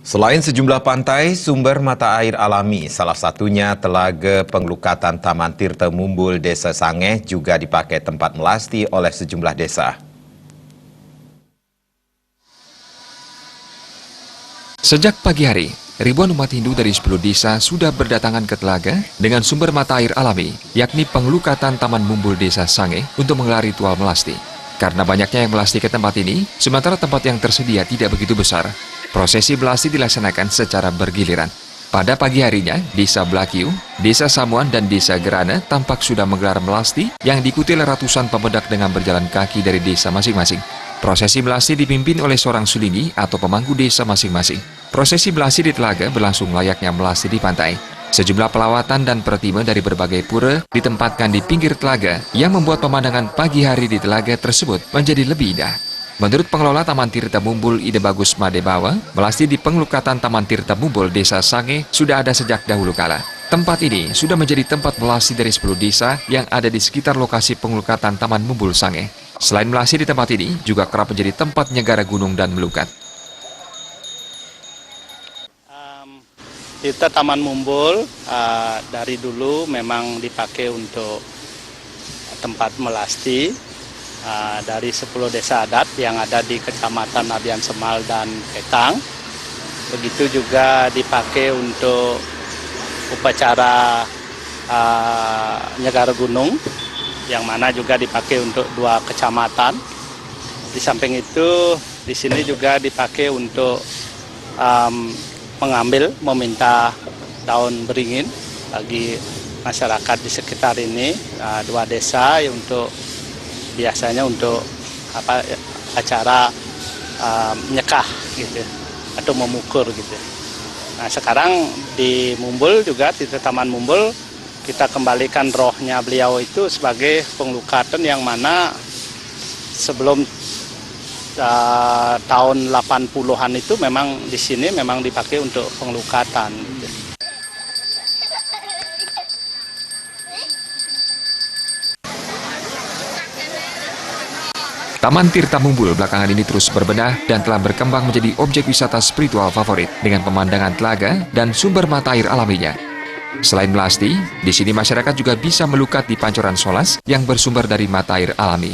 Selain sejumlah pantai, sumber mata air alami, salah satunya Telaga Penglukatan Taman Tirta Mumbul Desa Sangeh juga dipakai tempat melasti oleh sejumlah desa. Sejak pagi hari, ribuan umat Hindu dari 10 desa sudah berdatangan ke telaga dengan sumber mata air alami, yakni Penglukatan Taman Mumbul Desa Sangeh untuk menggelar ritual melasti. Karena banyaknya yang melasti ke tempat ini, sementara tempat yang tersedia tidak begitu besar, prosesi melasti dilaksanakan secara bergiliran. Pada pagi harinya, Desa Blakiu, Desa Samuan, dan Desa Gerana tampak sudah menggelar melasti yang diikuti oleh ratusan pemudak dengan berjalan kaki dari desa masing-masing. Prosesi melasti dipimpin oleh seorang sulini atau pemangku desa masing-masing. Prosesi melasti di telaga berlangsung layaknya melasti di pantai. Sejumlah pelawatan dan pertime dari berbagai pura ditempatkan di pinggir telaga yang membuat pemandangan pagi hari di telaga tersebut menjadi lebih indah. Menurut pengelola Taman Tirta Mumbul Ide Bagus Madebawa, melasti di Penglukatan Taman Tirta Mumbul Desa Sangeh sudah ada sejak dahulu kala. Tempat ini sudah menjadi tempat melasti dari 10 desa yang ada di sekitar lokasi Penglukatan Taman Mumbul Sangeh. Selain melasti di tempat ini, juga kerap menjadi tempat nyegara gunung dan melukat. Tirta Taman Mumbul dari dulu memang dipakai untuk tempat melasti dari 10 desa adat yang ada di Kecamatan Abian Semal dan Petang. Begitu juga dipakai untuk upacara nyegara gunung, yang mana juga dipakai untuk 2 kecamatan. Di samping itu, di sini juga dipakai untuk meminta daun beringin bagi masyarakat di sekitar ini, 2 desa untuk biasanya untuk acara nyekah gitu atau memukur gitu. Nah, sekarang di Mumbul juga di Taman Mumbul kita kembalikan rohnya beliau itu sebagai penglukatan yang mana sebelum tahun 80-an itu memang di sini memang dipakai untuk penglukatan. Taman Tirta Mumbul belakangan ini terus berbenah dan telah berkembang menjadi objek wisata spiritual favorit dengan pemandangan telaga dan sumber mata air alaminya. Selain melasti, di sini masyarakat juga bisa melukat di pancoran solas yang bersumber dari mata air alami.